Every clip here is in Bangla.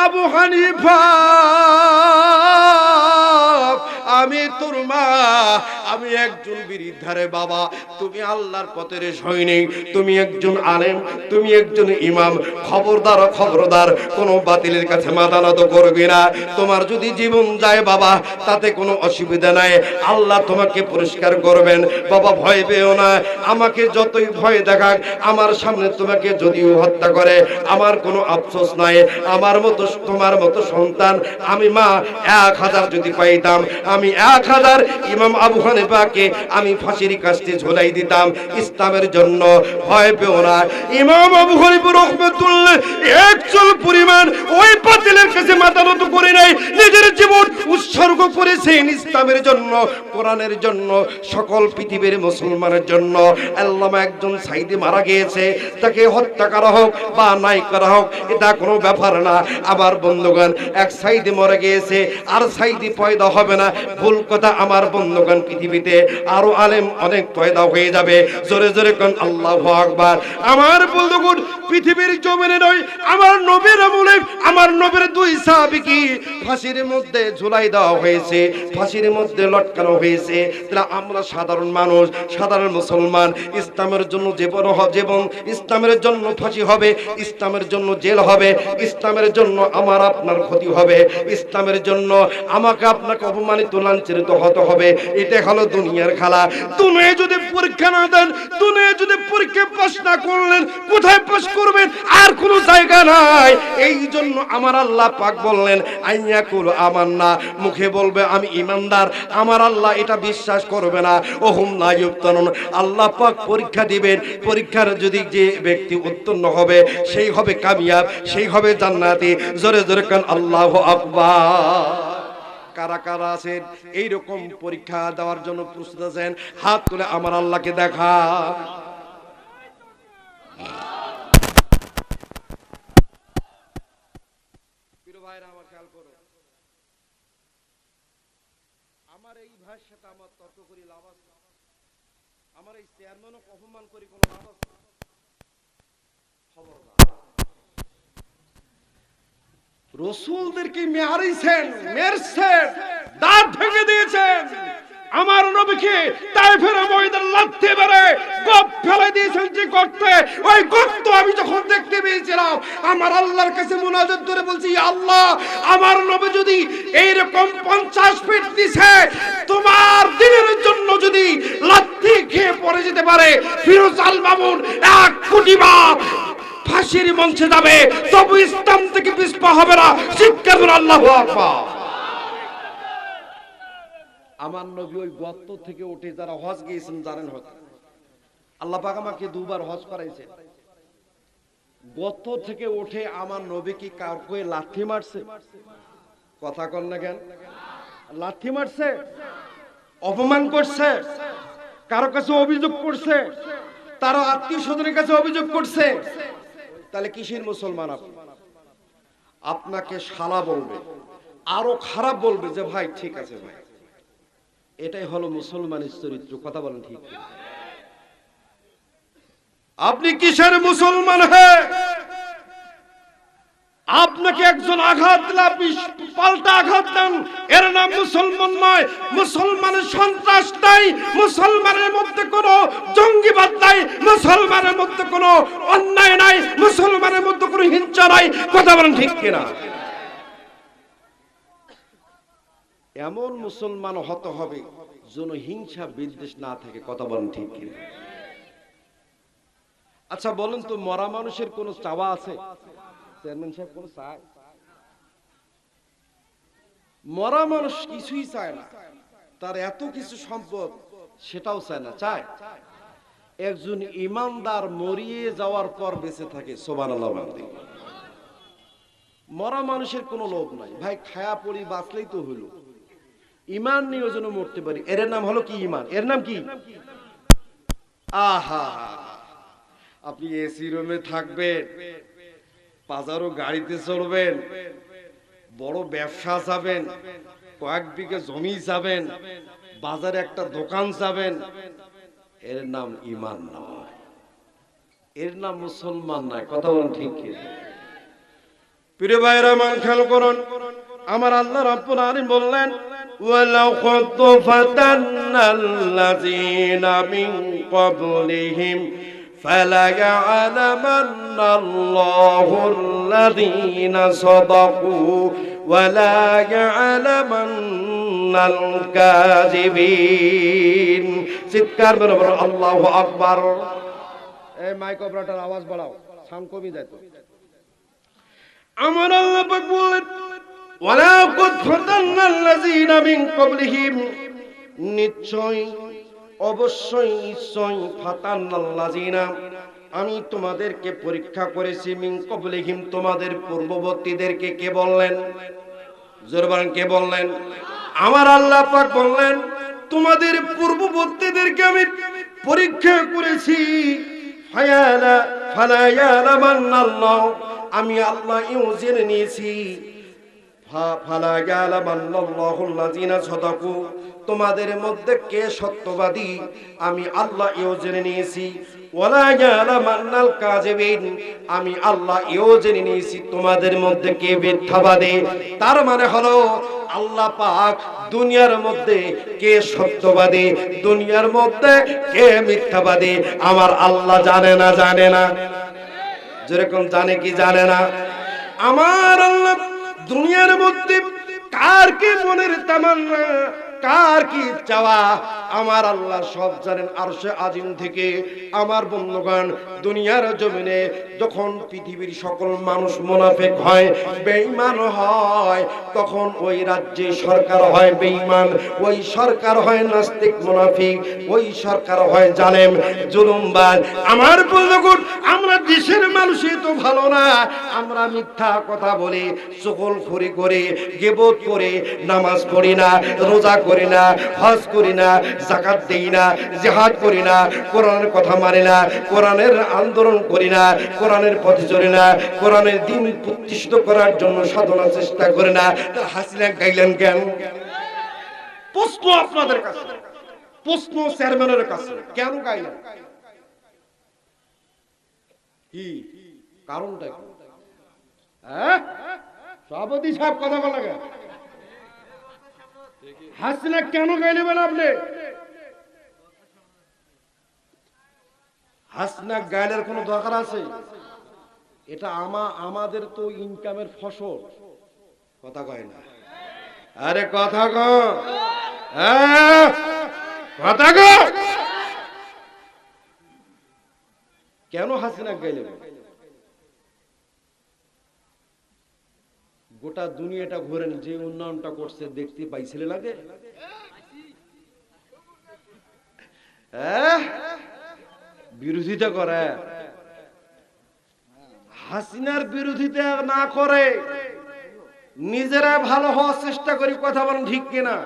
আবু হানিফা, আমি তোর মা, আমি একজন বিরিদ্ধারে বাবা, তুমি আল্লাহর পথের সৈনিক, তুমি একজন আলেম, তুমি একজন ইমাম, খবরদার খবরদার কোনো বাতিলের কাছে মাথা নত করবি না। তোমার যদি জীবন যায় বাবা তাতে কোনো অসুবিধা নাই, আল্লাহ তোমাকে পুরস্কার করবেন। বাবা ভয় পেও না, আমাকে যতই ভয় দেখাক, আমার সামনে তোমাকে যদিও হত্যা করে আমার কোনো আফসোস নাই। আমার মতো তোমার মতো সন্তান আমি মা 1000 যদি পাইতাম, আমি 1000 ইমাম আবু হানিফাকে আমি ফাঁসির কাস্তে ঝুলাই দিতাম ইসলামের জন্য। ভয় পেও না। ইমাম আবু হানিফা রাহমাতুল্লাহ একচুল পরিমাণ ওই বাতিলের কাছে মাথা নত করে নাই, নিজের জীবন উৎসর্গ করেছেন ইসলামের জন্য, কোরআনের জন্য, সকল পৃথিবীর মুসলমানের জন্য। আল্লামা একজন সাইদি মারা গিয়েছে, তাকে হত্যা করা হোক বা নাই করা হোক এটা কোনো ব্যাপার না। আমার বন্ধুগণ, এক সাইদি মরে গিয়েছে আর সাইদি পয়দা হবে না, ভুল কথা আমার বন্ধুগণ। পৃথিবীতে আরো আলেম অনেক পয়দা হয়ে যাবে। জোরে জোরে কোন আল্লাহু আকবার। আমার বন্ধুগণ, পৃথিবীর জমিনে নয়, আমার নবীর আমলে আমার নবীর 2 সাহাবীকে ফাঁসির মধ্যে ঝুলাই দেওয়া হয়েছে, ফাঁসির মধ্যে লটকানো হয়েছে। তাহলে আমরা সাধারণ মানুষ, সাধারণ মুসলমান, ইসলামের জন্য জীবন, ইসলামের জন্য ফাঁসি হবে, ইসলামের জন্য জেল হবে, ইসলামের জন্য আমার আপনার ক্ষতি হবে, ইসলামের জন্য আমাকে আপনাকে অপমানিত লাঞ্ছিত হতে হবে। এটা হলো দুনিয়ার খেলা। দুনিয়া যদি পরীক্ষা না দেন, দুনিয়া যদি পরীক্ষা পাস না করলেন, কোথায় পাস করবেন? আর কোনো জায়গা নাই। এই জন্য আমার আল্লাহ পাক বললেন আইয়াকুল আমান্না, মুখে বলবে আমি ইমানদার, আমার আল্লাহ এটা বিশ্বাস করবে না। ওহুম লা ইফতানুন, আল্লাহ পাক পরীক্ষা দিবেন। পরীক্ষার যদি যে ব্যক্তি উত্তীর্ণ হবে সেই হবে কামিয়াব, সেই হবে জান্নাতি। জোরে জোরে কান আল্লাহু আকবার। কারা কারা আছেন এইরকম পরীক্ষা দেওয়ার জন্য প্রস্তুত আছেন? হাত তুলে আমার আল্লাহকে দেখা। প্রিয় ভাইরা আমার খেয়াল করো, আমার এই ভাইয়ের সাথে আমার তর্ক করি লাভ আছে? আমার এই চেয়ারম্যানও অপমান করি কোনো লাভ আছে? খবর না। রাসূলদেরকে মেরেছেন, দাঁত ভেঙে দিয়েছেন। আমার নবীকে তায়েফের ময়দানে লাথি মেরে গর্ত ফেলে দিয়েছেন যে গর্তে, ওই গর্ত আমি যখন দেখতে পেয়েছিলাম আমার আল্লাহর কাছে মুনাজাত করে বলছি, আল্লাহ আমার নবী যদি এইরকম 50 ফিট নিচে তোমার দিনের জন্য যদি লাথি খেয়ে পড়ে যেতে পারে, ফিরোজ আল মামুন 1 কোটি বার ফাঁসির মঞ্চে যাবে, তবু ইসলাম থেকে পিছপা হবে না। চিৎকার করে আল্লাহু আকবার। আমার নবী ওই গর্ত থেকে উঠে, যারা হজ গিয়েছেন জানেন, হজ আল্লাহ পাক আমাকে 2 বার হজ করাইছে। গর্ত থেকে উঠে আমার নবী কি কাউকে লাথি মারছে? কথা কন না কেন? লাথি মারছে, অপমান করছে, কারো কাছে অভিযোগ করছে, তার আত্মীয় স্বজনের কাছে অভিযোগ করছে? তাহলে কিসের মুসলমান আপনি? আপনাকে শালা বলবে, আরো খারাপ বলবে যে ভাই ঠিক আছে ভাই। এটাই হলো মুসলমানের চরিত্র। কথা বলেন ঠিক? আপনি কিসের মুসলমান? হ্যাঁ, আপনাকে একজন আঘাত দিলে আপনি পাল্টা আঘাত দেন, এর নাম মুসলমান নয়। মুসলমানের সন্ত্রাস নাই, মুসলমানের মধ্যে কোনো জঙ্গিবাদ নাই, মুসলমানের মধ্যে কোনো অন্যায় নাই, মুসলমানের মধ্যে কোনো হিংসা নাই। কথা বলেন ঠিক কিনা? এমন মুসলমান হতে হবে যেন হিংসা বিদ্বেষ না থাকে। কথা বলেন ঠিক কিনা? আচ্ছা বলেন তো, মরা মানুষের কোনো চাওয়া আছে? চেয়ারম্যান সাহেব কোন চায়? মরা মানুষ কিছুই চায় না, তার এত কিছু সম্পদ সেটাও চায় না। চায় একজন ইমানদার মরিয়ে যাওয়ার পর বেঁচে থাকে। সুবহানাল্লাহ। মরা মানুষের কোনো লোভ নাই ভাই, খায়া পড়ি বাঁচলেই তো হলো। ইমান নিয়ে যেন মরতে পারি, এর নাম হলো কি? ইমান। এর নাম কি? আহা, আপনি এসি রুমে থাকবেন, বাজারও গাড়িতে চলবেন, বড় ব্যবসা যাবেন, কয়েক বিঘা জমি যাবেন, বাজারে একটা দোকান যাবেন, এর নাম ইমান নয়, এর নাম মুসলমান নয়। কথা বলেন ঠিক কি? প্রিয় ভাইরা মান খেয়াল করুন, আমার আল্লাহ রাব্বুল আলামিন বললেন ওয়ালাকাদ ফাতান্নাল্লাযীনা মিন ক্বাবলিহিম ফালায়া'লামান্নাল্লাহুল্লাযীনা সাদাকু ওয়ালা ইয়া'লামান্নাল কাযিবিন। চিৎকার করে বলো আল্লাহু আকবার। এই মাইক অপারেটর আওয়াজ বাড়াও, সাউন্ড কমে যায় তো। আমার আল্লাহ পাক বলেন ওয়ালাকাদ ফাতান্নাল্লাযীনা মিন ক্বাবলিহিম, নিশ্চয় অবশ্যই নিশ্চয় ফাতান্নাল্লাযীনা, আমি তোমাদেরকে পরীক্ষা করেছি, মিন ক্বাবলিহিম, তোমাদের পূর্ববর্তীদেরকে। কে বললেন? জোরে বলেন, কে বললেন? আমার আল্লাহ পাক বললেন তোমাদের পূর্ববর্তীদেরকে আমি পরীক্ষা করেছি। ফালা ইয়ালামান্নাল্লাহ, আমি আল্লাহ এও জেনে নিয়েছি। ফালা ইয়ালামান্নাল্লাহুল্লাযীনা সাদাকু, তোমাদের মধ্যে কে সত্যবাদী আমি আল্লাহ এও জেনে নিয়েছি। ওয়ালা ইয়ালামান্নাল কাযিবিন, আমি আল্লাহ এও জেনে নিয়েছি তোমাদের মধ্যে কে মিথ্যাবাদী। তার মানে হলো আল্লাহ পাক দুনিয়ার মধ্যে কে সত্যবাদী, দুনিয়ার মধ্যে কে মিথ্যাবাদী আমার আল্লাহ জানে না? জানে না? যেরকম জানে কি জানে না? আমার আল্লাহ দুনিয়ার মধ্যে কার কি মনের তামান্না, কার কি চাওয়া, আমার আল্লাহ সব জানেন। আরশে আজিম থেকে আমার বন্ধুগণ, দুনিয়ার জমিনে যখন পৃথিবীর সকল মানুষ মুনাফিক হয়, বেঈমান হয়, তখন ওই রাজ্যে সরকার হয় বেঈমান, ওই সরকার হয় নাস্তিক মুনাফিক, ওই সরকার হয় জালেম জুলুমবাজ। আমার বন্ধুগণ, আমরা দেশের মানুষই তো ভালো না, আমরা মিথ্যা কথা বলি, চগলখড়ি করে, গীবত করে, নামাজ পড়ি না, রোজা করি না, হজ করি না, যাকাত দেই না, জিহাদ করি না, কোরআনের কথা মানি না, কোরআনের আন্দোলন করি না, কোরআনের পথে চলি না, কোরআনের দিন প্রতিষ্ঠিত করার জন্য সাধনা চেষ্টা করি না। হাসিনা গাইলেন কেন? প্রশ্ন আপনাদের কাছে, প্রশ্ন চেয়ারম্যানের কাছে, কেন গাইলেন? কি কারণটা কি? হ্যাঁ, সভাপতি সাহেব কথা বলা গেল, হাসিনা কেন গাইলেন আপনি? হাসিনা গাইলের কোনো দরকার আছে? এটা আমাদের তো ইনকামের ফসল। কথা কয় না? আরে কথা কও, কথা কও। কেন হাসিনা গাইলেন? গোটা দুনিয়াটা ঘুরেন, যে উন্নয়নটা করছে দেখতে পাইছিলে লাগে? বিরোধিতা করে, হাসিনার বিরোধিতা না করে নিজেরা ভালো হওয়ার চেষ্টা করি। কথা বলেন ঠিক কিনা?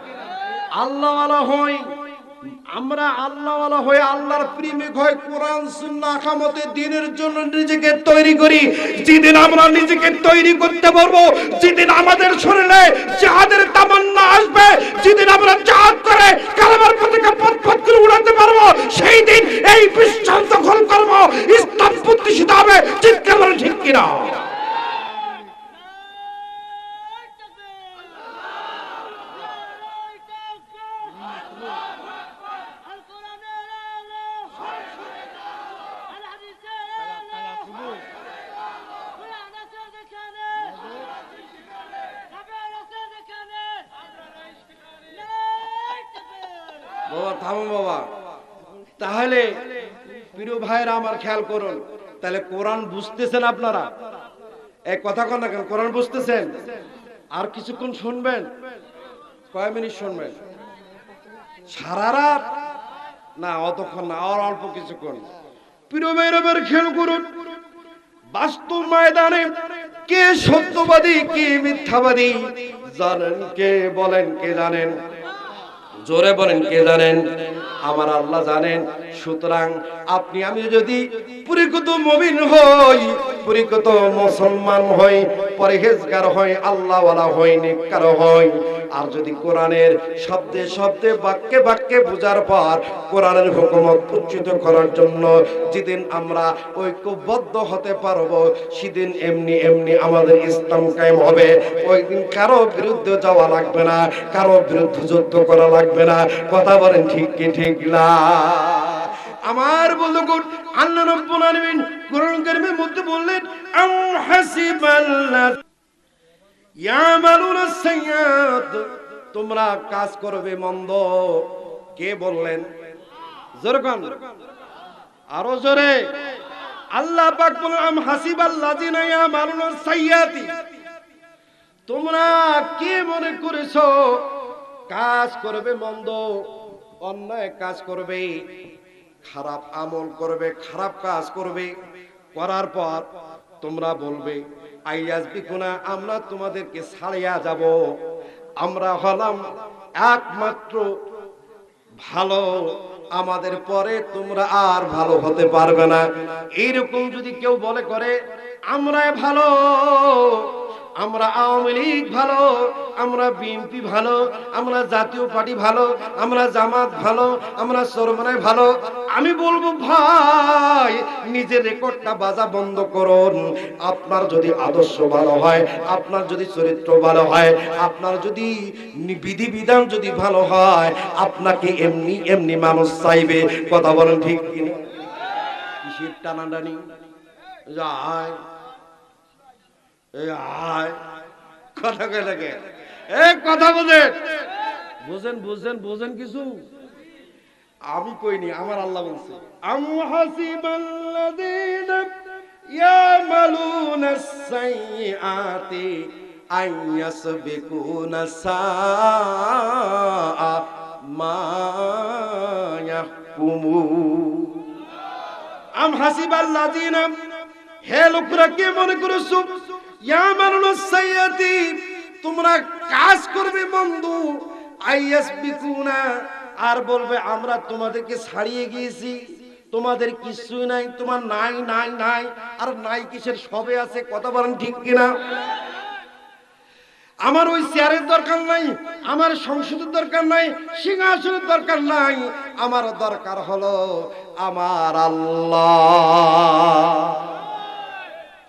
আল্লাহওয়ালা হই আমরা, আল্লাহওয়ালা হয়ে আল্লাহর প্রেমিক হয়, কোরআন সুন্নাহ আকামতে দ্বীনের জন্য নিজেকে তৈরি করি। যেদিন আমরা নিজেকে তৈরি করতে পারবো, যেদিন আমাদের শরীরে জিহাদের তামান্না আসবে, যেদিন আমরা জিহাদ করে কালেমার পতাকা পথ করে উড়াতে পারবো, সেই দিন এই বিশ্ব দখল করব, ইসলাম প্রতিষ্ঠিত হবে। চিৎকার করে ঠিক কিনা? বাবা থামো বাবা। তাহলে প্রিয় ভাইরা আমার খেয়াল করুন, তাহলে কোরআন বুঝতেছেন আপনারা? এই কথা কন না কেন? কোরআন বুঝতেছেন? আর কিছুক্ষণ শুনবেন? কয় মিনিট শুনবেন? সারা রাত? না, অতক্ষণ না, আর অল্প কিছুক্ষণ। প্রিয় ভাইরা আমার খেয়াল করুন, বাস্তব ময়দানে কে সত্যবাদী কে মিথ্যাবাদী জানেন? কে বলেন? কে জানেন? জোরে বলেন, কে জানেন? আমার আল্লাহ জানেন। সুতরাং আপনি আমি যদি পরিকৃত মুমিন হই, পরিকৃত মুসলমান হই, পরহেজগার হই, আল্লাহওয়ালা হই, নেককার হই, আর যদি কোরআনের শব্দে শব্দে বাক্যে বাক্যে বোঝার পর কোরআনের হুকুমত উচ্চিত করার জন্য যেদিন আমরা ঐক্যবদ্ধ হতে পারবো, সেদিন এমনি এমনি আমাদের ইসলাম কায়েম হবে। ওই দিন কারো বিরুদ্ধে যাওয়া লাগবে না, কারো বিরুদ্ধে যুদ্ধ করা লাগবে না। কথা বলেন ঠিক কি ঠিক না? আমার বন্ধুগণ, আল্লাহ রাব্বুল আলামিন কোরআন কারীমের মধ্যে বললেন, আম হাসিবাল্লাহ ইয়ামালুনা সাইয়্যাত, তোমরা কাজ করবে মন্দ। কে বললেন? জোরে কোন, আরো জোরে। আল্লাহ পাক বলেন, আম হাসিবাল্লাযিনা ইয়ামালুনা সাইয়্যাতি, তোমরা কি মনে করেছো কাজ করবে মন্দ, অন্যায় কাজ করবে, খারাপ আমল করবে, খারাপ কাজ করবে, করার পর তোমরা বলবে আইয়াজবিকুনা, আমরা তোমাদেরকে ছাড়িয়া যাব, আমরা হলাম একমাত্র ভালো, আমাদের পরে তোমরা আর ভালো হতে পারবে না। এইরকম যদি কেউ বলে করে আমরা ভালো, আমরা আওয়ামী লীগ ভালো, আমরা বিএনপি ভালো, আমরা জাতীয় পার্টি ভালো, আমরা জামাত ভালো, আমরা চরমনায় ভালো, আমি বলবো ভাই নিজের রেকর্ডটা বাজা বন্ধ করুন। আপনার যদি আদর্শ ভালো হয়, আপনার যদি চরিত্র ভালো হয়, আপনার যদি বিধি বিধান যদি ভালো হয়, আপনাকে এমনি এমনি মানুষ চাইবে। কথা বলেন ঠিক কিনা? কিসের টানাটানি? যায় কথা কয় লাগে, কথা বোঝেন, বোঝেন বোঝেন বোঝেন কিছু? আমি কইনি, আমার আল্লাহ বলছে, আম হাসিবাল্লাযীনা ইয়ামালুনা সাইয়্যাতি আইয়াসবিকুনা সাআ মা ইয়াহকুমুন। আম হাসিবাল্লাযীনা, হে লোকরা কে মনে করেছো ইয়ামালুনা সাইয়্যাতি, তোমরা কাজ করবে মন্দ, আইয়াসবিকুনা, আর বলবে আমরা তোমাদেরকে ছাড়িয়ে গিয়েছি, তোমাদের কিছু নাই, তোমার নাই নাই নাই, আর নাই কিসের, সবে আছে। কথা বলেন ঠিক কিনা? আমার ওই চেয়ারের দরকার নাই, আমার সংসদের দরকার নাই, সিংহাসনের দরকার নাই, আমার দরকার হলো আমার আল্লাহ।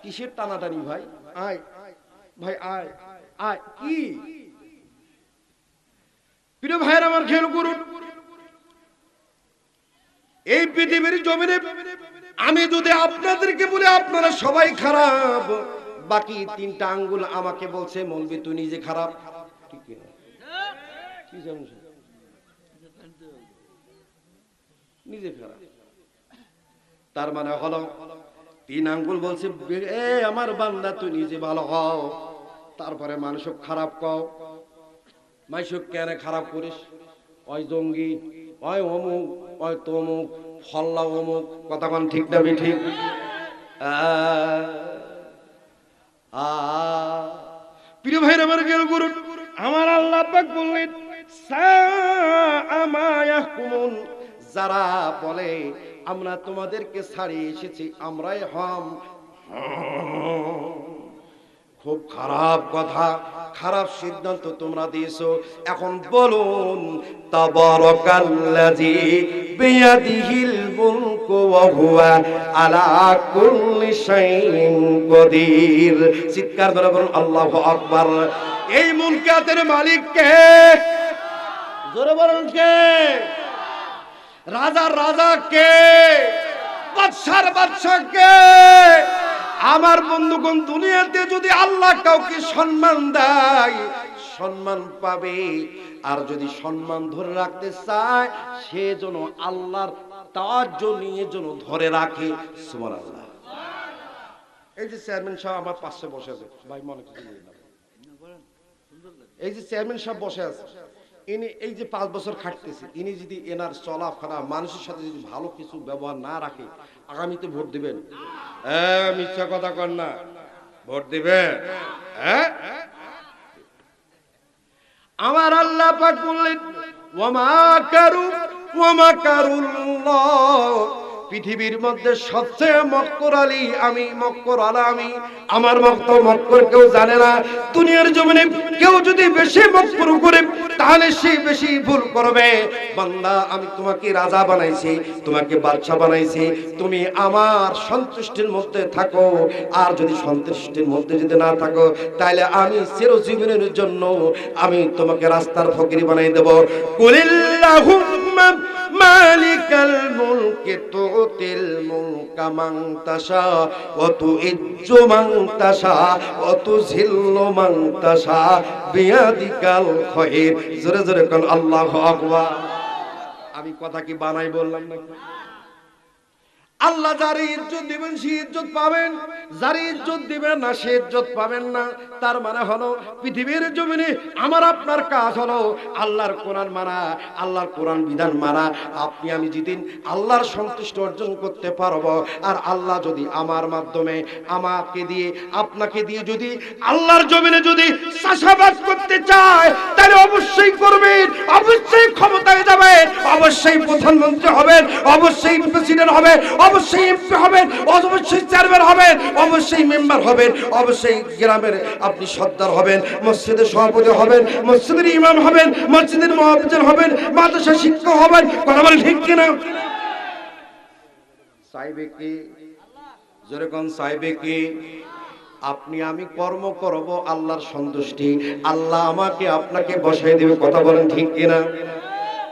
কিসের টানাটানি ভাই? আয় ভাই আয় আয়। কি প্রিয় ভাইয়ের আমার, খেয়াল করুন, এই পৃথিবীর জমিনে আমি যদি আপনাদেরকে বলি আপনারা সবাই খারাপ, বাকি তিনটা আঙ্গুল আমাকে বলছে মৌলবি তুই নিজে খারাপ, ঠিক না? কি জানেন, নিজে খারাপ, তার মানে হলো তিন আঙ্গুল বলছে এ আমার বান্দা তুই নিজে ভালো হও, তারপরে মানুষ খারাপ কও। মাইসুক কেন খারাপ করিস? ওই জঙ্গি, ওই অমুক, ওই তমুক, ফল্লা অমুক। কথা কোন ঠিক না ঠিক? প্রিয় ভাইর আমার খেয়াল করুন, আমার আল্লাহ পাক বললেন সাআ মা ইয়াহকুমুন, যারা বলে আমরা তোমাদেরকে ছাড়িয়ে এসেছি, আমরাই হম, খুব খারাপ কথা, খারাপ সিদ্ধান্ত তোমরা দিয়েছো। এখন বলুন তাবারাকাল্লাযী বিয়াদিহিল মুলকু ওয়া হুয়া আলা কুল্লি শাইইন কদির। চিৎকার করে বলুন আল্লাহু আকবার। এই মুলকাতের মালিক কে? জোরে বলুন কে? রাজার রাজা কে? বাদশার বাদশা কে? আমার বন্ধুগণ, দুনিয়াতে যদি আল্লাহ কাউকে সম্মান দেয়, সম্মান পাবে, আর যদি সম্মান ধরে রাখতে চায়, সে যেন আল্লাহর তাওয়াজ্জু নিয়ে যেন ধরে রাখে। সুবহানাল্লাহ। এই যে চেয়ারম্যান সাহেব আমার পাশে বসে আছে, ভাই মনে কিছু নেই না, এই যে চেয়ারম্যান সাহেব বসে আছে, ইনি এই যে 5 বছর খাটতেছে, ইনি যদি এনার চলাফেরা মানুষের সাথে যদি ভালো কিছু ব্যবহার না রাখে, আগামীতে ভোট দিবেন? মিথ্যা কথা কর না, ভোট দিবেন? আমার আল্লাহ পাক বললেন ওয়া মা কারু ওয়া মাকারুল্লাহ, পৃথিবীর মধ্যে সবচেয়ে মক্করআলী আমি, মক্করআলা আমি। আমার মক্কর কেউ জানে না। দুনিয়ার জমিনে কেউ যদি বেশি মক্কর করে তাহলে সে বেশি ভুল করবে। বান্দা, আমি তোমাকে রাজা বানাইছি, তোমাকে বাদশা বানাইছি, তুমি আমার সন্তুষ্টির মধ্যে থাকো। আর যদি সন্তুষ্টির মধ্যে যদি না থাকো, তাহলে আমি চিরজীবনের জন্য আমি তোমাকে রাস্তার ফকির বানাই দেব। কুলিল্লাহুম্মা মালিকাল মুলকি তুতিল মুলকা মান তাশা ওয়া তুইজ্জু মান তাশা ওয়া তুযিল্লু মান তাশা বিয়াদিকাল খায়র। জোরে জোরে কোন আল্লাহু আকবার। আমি কথা কি বানাই বললাম না? আল্লাহ যার ইজ্জত দিবেন সে ইজ্জত পাবেন, যার ইজ্জত দিবেন না সে ইজ্জত পাবেন না। তার মানে হলো পৃথিবীর জমিনে আমার আপনার কাজ হলো আল্লাহর কোরআন মানা, আল্লাহর কোরআন বিধান মানা। আপনি আমি যেদিন আল্লাহর সন্তুষ্টি অর্জন করতে পারবো, আর আল্লাহ যদি আমার মাধ্যমে আমাকে দিয়ে আপনাকে দিয়ে যদি আল্লাহর জমিনে যদি চাষাবাদ করতে চায়, তাহলে অবশ্যই করবেন, অবশ্যই ক্ষমতায় যাবেন, অবশ্যই প্রধানমন্ত্রী হবেন, অবশ্যই প্রেসিডেন্ট হবেন, অবশ্যই এমপি হবেন, অবশ্যই চেয়ারম্যান হবেন, অবশ্যই মেম্বার হবেন, অবশ্যই গ্রামের আপনি সর্দার হবেন, মসজিদের সভাপতি হবেন, মসজিদের ইমাম হবেন, মসজিদের মুয়াজ্জিন হবেন, মাদ্রাসা শিক্ষক হবেন। কথা বলেন ঠিক কিনা? চাইবে কি? জোরে কোন চাইবে কি? আপনি আমি কর্ম করব আল্লাহর সন্তুষ্টি, আল্লাহ আমাকে আপনাকে বসাই দেবে। কথা বলেন ঠিক কিনা?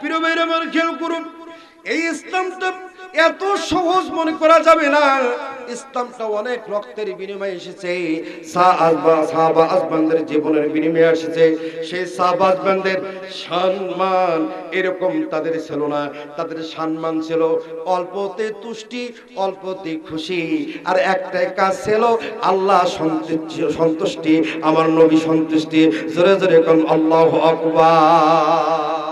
প্রিয় ভাইরা আমার খেয়াল করুন, এই ইসলামটা এত সহজ মনে করা যাবে না। ইসলামটা অনেক রক্তের বিনিময়ে এসেছে, সাহাবা আজমানদের জীবনের বিনিময়ে এসেছে। সেই সাহাবা আজমানদের সম্মান এরকম তাদের ছিল না। তাদের সম্মান ছিল অল্পতে তুষ্টি, অল্পতে খুশি, আর একটাই কাজ ছিল আল্লাহ সন্তুষ্টি, আমার নবী সন্তুষ্টি। জোরে জোরে কোন আল্লাহু আকবার।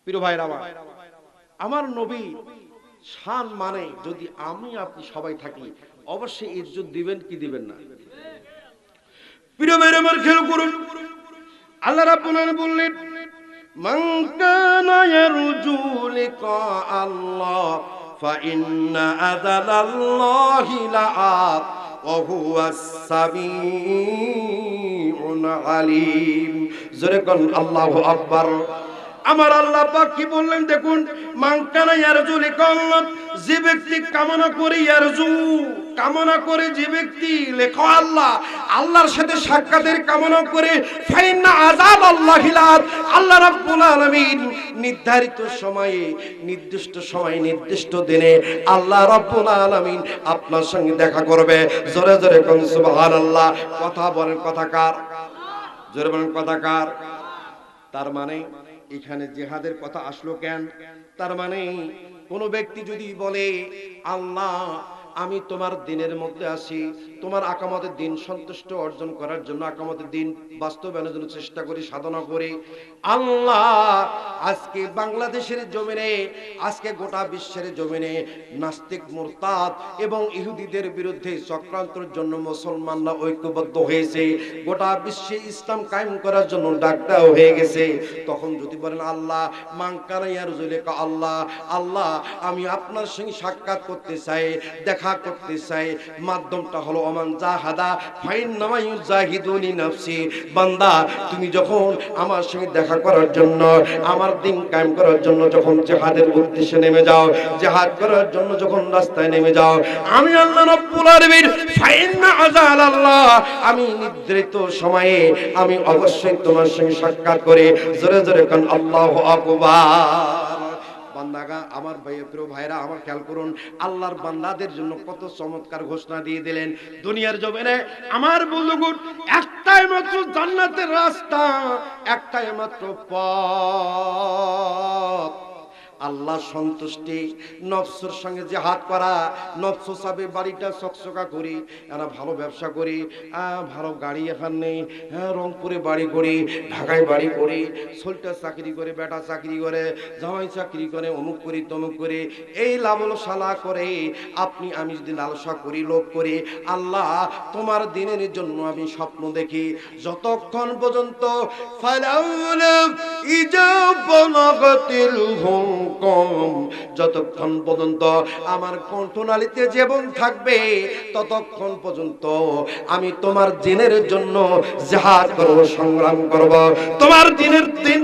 প্রিয় ভাইরা আমার নবী শান মানে যদি আমি আপনি সবাই থাকি, অবশ্যই ইজ্জত দিবেন কি দিবেন না? প্রিয় ভাইরা আমার খেয়াল করুন, আল্লাহ রাব্বুল আলামিন বললেন, মান কানা ইয়ারজু লিকা আল্লাহ ফা ইন্না আযালাল্লাহি লাআত ওয়া হুয়াস সামিউল আলীম। জোরে কোন আল্লাহু আকবার। আমার আল্লাহ পাক কি বললেন দেখুন, মান কানা ইয়ারজু লিকা আল্লাহ, যে ব্যক্তি কামনা করে, ইয়ারজু কামনা করে, যে ব্যক্তি লিকা আল্লাহ আল্লাহর সাথে সাক্ষাতের কামনা করে, ফাইন্না আযাবাল্লাহি লাআত, আল্লাহ রাব্বুল আলামিন নির্ধারিত সময়ে, নির্দিষ্ট সময়ে, নির্দিষ্ট দিনে আল্লাহ রাব্বুল আলামিন আপনার সঙ্গে দেখা করবে। জোরে জোরে কোন সুবহানাল্লাহ। কথা বলেন, কথা কার? জোরে বলেন, কথা কার? তার মানে এখানে জিহাদের কথা আসলো কেন? তার মানে কোন ব্যক্তি যদি বলে, আল্লাহ আমি তোমার দিনের মধ্যে আসি, তোমার আকামতের দিন সন্তুষ্ট অর্জন করার জন্য, আকামতের দিন বাস্তবায়নের জন্য চেষ্টা করি, সাধনা করি। আল্লাহ আজকে বাংলাদেশের জমিনে, আজকে গোটা বিশ্বের জমিনে নাস্তিক, মুরতাদ এবং ইহুদিদের বিরুদ্ধে চক্রান্তের জন্য মুসলমানরা ঐক্যবদ্ধ হয়েছে, গোটা বিশ্বে ইসলাম কায়েম করার জন্য ডাক দেওয়া হয়ে গেছে। তখন যদি বলেন, আল্লাহ মান কানা ইয়ারজু লিকা আল্লাহ, আল্লাহ আমি আপনার সঙ্গে সাক্ষাৎ করতে চাই, দেখা করতে চাই, মাধ্যমটা হলো ওমান জাহাদা ফাইন্নামা ইউজাহিদুনি নাফসি। বান্দা, তুমি যখন আমার সঙ্গে দেখা করার জন্য, আমার দিন কায়েম করার জন্য যখন জিহাদের উদ্দেশ্যে নেমে যাও, জিহাদ করার জন্য যখন রাস্তায় নেমে যাও, আমি আল্লাহ রাব্বুল আলামিন ফাইন্না আযালাল্লাহ, আমি নির্ধারিত সময়ে আমি অবশ্যই তোমার সঙ্গে সাক্ষাৎ করে। জোরে জোরে কোন আল্লাহু আকবার। বান্দাগা আমার প্রিয় ভাইরা আমার খেয়াল করুন, আল্লাহর বান্দাদের জন্য কত চমৎকার ঘোষণা দিয়ে দিলেন দুনিয়ার জমিনে। আমার বন্ধুগণ, একটাই মাত্র জান্নাতের রাস্তা, একটাই মাত্র পথ। আল্লাহ সন্তুষ্টি, নফসের সঙ্গে জিহাদ করা। নফস চাবে বাড়িটা চকচকা করি, এরা ভালো ব্যবসা করি, ভালো গাড়ি এখন নেই, হ্যাঁ রংপুরে বাড়ি করি, ঢাকায় বাড়ি করি, ছোলটা চাকরি করে, বেটা চাকরি করে, জামাই চাকরি করে, অমুক করি তমুক করে, এই লালসালা করে আপনি আমি যদি লালসা করি, লোভ করি, আল্লাহ তোমার দিনের জন্য আমি স্বপ্ন দেখি, যতক্ষণ পর্যন্ত যতক্ষণ পর্যন্ত আমার কণ্ঠনালীতে জীবন থাকবে, ততক্ষণ পর্যন্ত আমি তোমার দিনের জন্য জিহাদ করব, সংগ্রাম করব, তোমার দিনের দিন